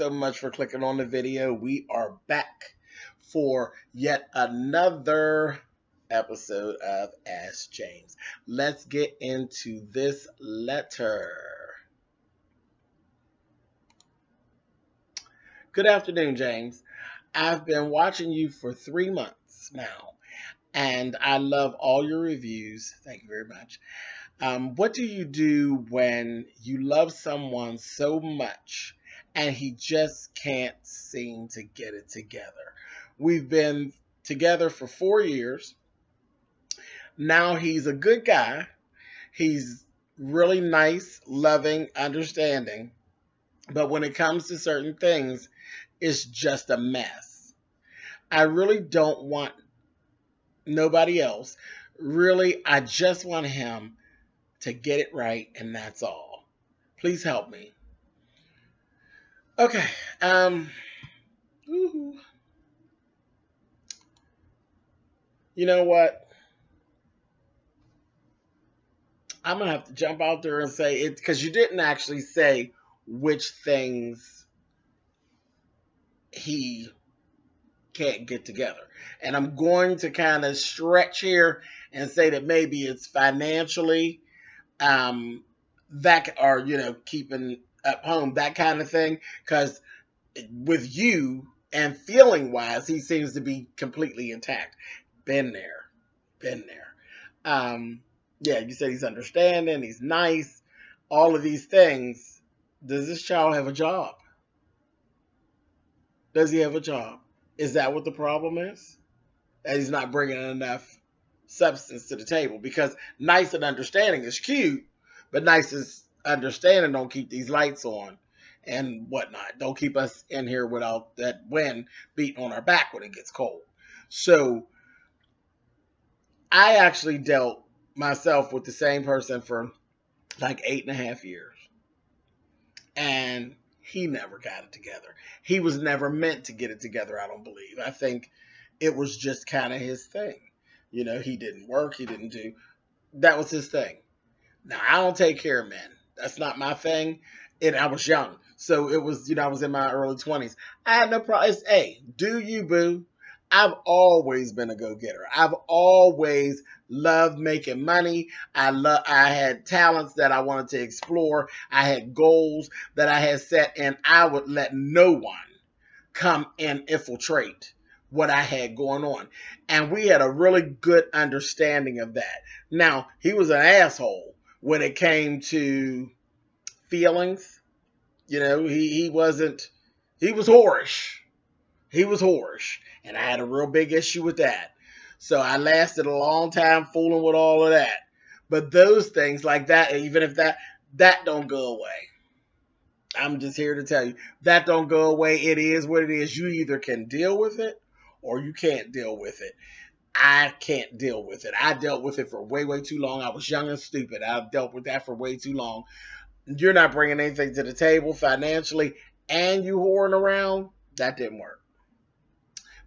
so much for clicking on the video. We are back for yet another episode of Ask James. Let's get into this letter. Good afternoon, James. I've been watching you for 3 months now, and I love all your reviews. Thank you very much. What do you do when you love someone so much and he just can't seem to get it together? We've been together for 4 years. Now he's a good guy. He's really nice, loving, understanding. But when it comes to certain things, it's just a mess. I really don't want nobody else. Really, I just want him to get it right, and that's all. Please help me. Okay. You know what? I'm going to have to jump out there and say it, because you didn't actually say which things he can't get together. And I'm going to kind of stretch here and say that maybe it's financially, that, or, keeping at home, that kind of thing. Because with you and feeling wise, he seems to be completely intact. Been there. Yeah, you said he's understanding, he's nice, all of these things. Does this child have a job? Does he have a job? Is that what the problem is? That he's not bringing enough substance to the table? Because nice and understanding is cute, but nice and understanding don't keep these lights on and whatnot. Don't keep us in here without that wind beating on our back when it gets cold. So I actually dealt myself with the same person for like 8.5 years. And he never got it together. He was never meant to get it together, I don't believe. I think it was just kind of his thing. He didn't work. He didn't do. That was his thing. Now, I don't take care of men. That's not my thing. And I was young. So it was, I was in my early 20s. I had no problem. Hey, do you, boo? I've always been a go-getter. I've always loved making money. I had talents that I wanted to explore. I had goals that I had set, and I would let no one come and infiltrate what I had going on. And we had a really good understanding of that. Now, he was an asshole when it came to feelings. He was whorish. He was whorish. And I had a real big issue with that. So I lasted a long time fooling with all of that. But those things like that, even if that don't go away. I'm just here to tell you, that don't go away. It is what it is. You either can deal with it or you can't deal with it. I can't deal with it. I dealt with it for way, way too long. I was young and stupid. I've dealt with that for way too long. You're not bringing anything to the table financially, and you whoring around. That didn't work.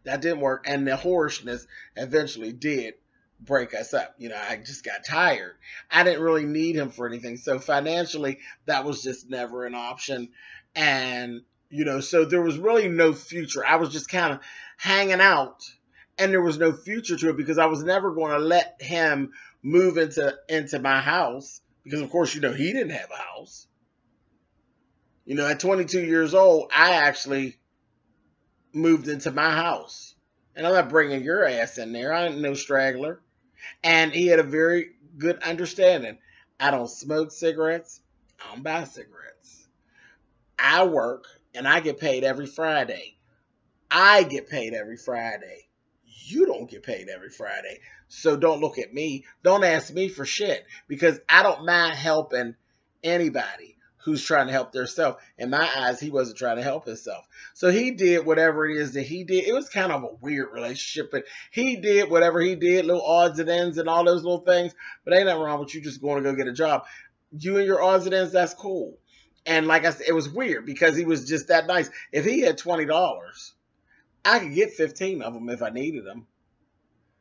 That didn't work. And the whorishness eventually did break us up. I just got tired. I didn't really need him for anything. So financially, that was just never an option. And, so there was really no future. I was just kind of hanging out, and there was no future to it because I was never going to let him move into my house because, of course, he didn't have a house. At 22 years old, I actually moved into my house. And I'm not bringing your ass in there. I ain't no straggler. And he had a very good understanding. I don't smoke cigarettes. I don't buy cigarettes. I work, and I get paid every Friday. I get paid every Friday. You don't get paid every Friday. So don't look at me. Don't ask me for shit. Because I don't mind helping anybody who's trying to help themselves. In my eyes, he wasn't trying to help himself. So he did whatever it is that he did. It was kind of a weird relationship, but he did whatever he did, little odds and ends and all those little things. But ain't nothing wrong with you just going to go get a job. You and your odds and ends, that's cool. And like I said, it was weird because he was just that nice. If he had $20, I could get 15 of them if I needed them.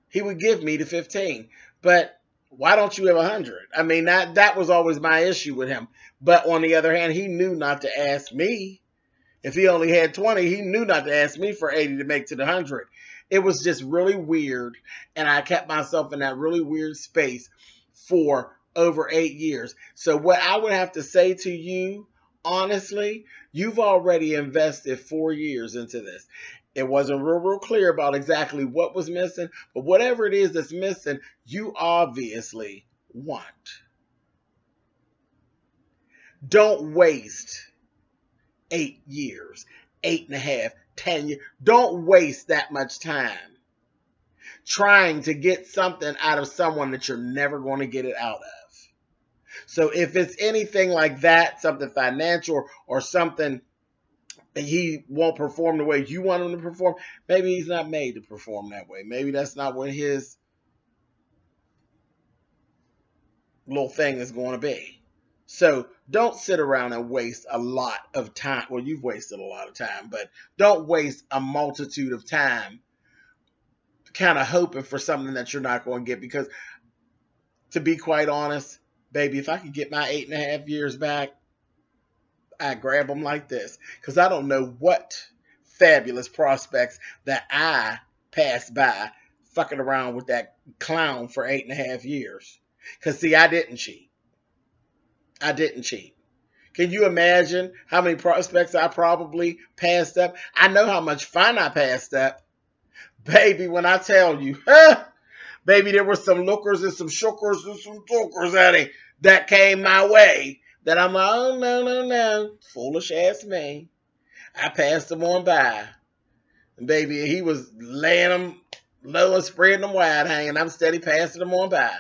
He would give me the 15. But why don't you have 100? I mean, that was always my issue with him. But on the other hand, he knew not to ask me. If he only had 20, he knew not to ask me for 80 to make to the 100. It was just really weird, and I kept myself in that really weird space for over 8 years. So what I would have to say to you, honestly, you've already invested 4 years into this. It wasn't real clear about exactly what was missing, but whatever it is that's missing, you obviously want. Don't waste 8 years, 8.5, 10 years. Don't waste that much time trying to get something out of someone that you're never going to get it out of. So if it's anything like that, something financial or something he won't perform the way you want him to perform, maybe he's not made to perform that way. Maybe that's not what his little thing is going to be. So don't sit around and waste a lot of time. Well, you've wasted a lot of time, but don't waste a multitude of time kind of hoping for something that you're not going to get. Because to be quite honest, baby, if I could get my 8.5 years back, I grab them like this, because I don't know what fabulous prospects that I passed by fucking around with that clown for 8.5 years. Because see, I didn't cheat. I didn't cheat. Can you imagine how many prospects I probably passed up? I know how much fun I passed up. Baby, when I tell you, baby, there were some lookers and some shookers and some tookers that came my way. That I'm like, oh, no. Foolish ass me. I passed them on by. And baby, he was laying them low and spreading them wide hanging. I'm steady passing them on by.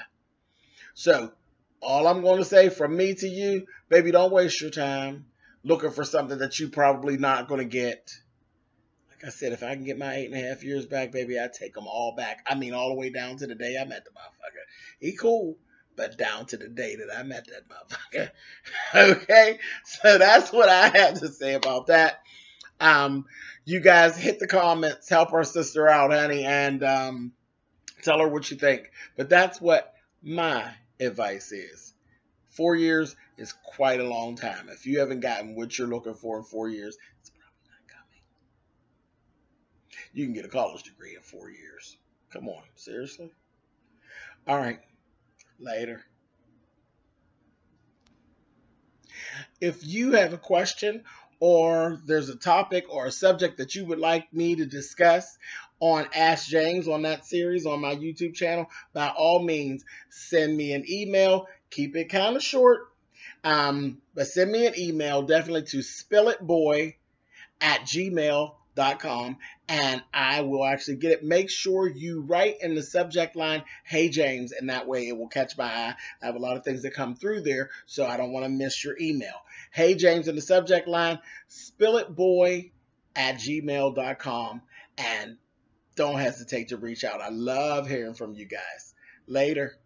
So, all I'm going to say from me to you, baby, don't waste your time looking for something that you probably not going to get. Like I said, if I can get my 8.5 years back, baby, I'd take them all back. I mean, all the way down to the day I met the motherfucker. He cool. But down to the day that I met that motherfucker. Okay? So that's what I have to say about that. You guys hit the comments. Help our sister out, honey. And tell her what you think. But that's what my advice is. 4 years is quite a long time. If you haven't gotten what you're looking for in 4 years, it's probably not coming. You can get a college degree in 4 years. Come on. Seriously? All right. Later. If you have a question or there's a topic or a subject that you would like me to discuss on Ask James on that series on my YouTube channel, by all means, send me an email. Keep it kind of short, but send me an email definitely to spillitboy@gmail.com, and I will actually get it. Make sure you write in the subject line, "Hey James," and that way it will catch my eye. I have a lot of things that come through there, so I don't want to miss your email. "Hey James" in the subject line, spillitboy@gmail.com, and don't hesitate to reach out. I love hearing from you guys. Later.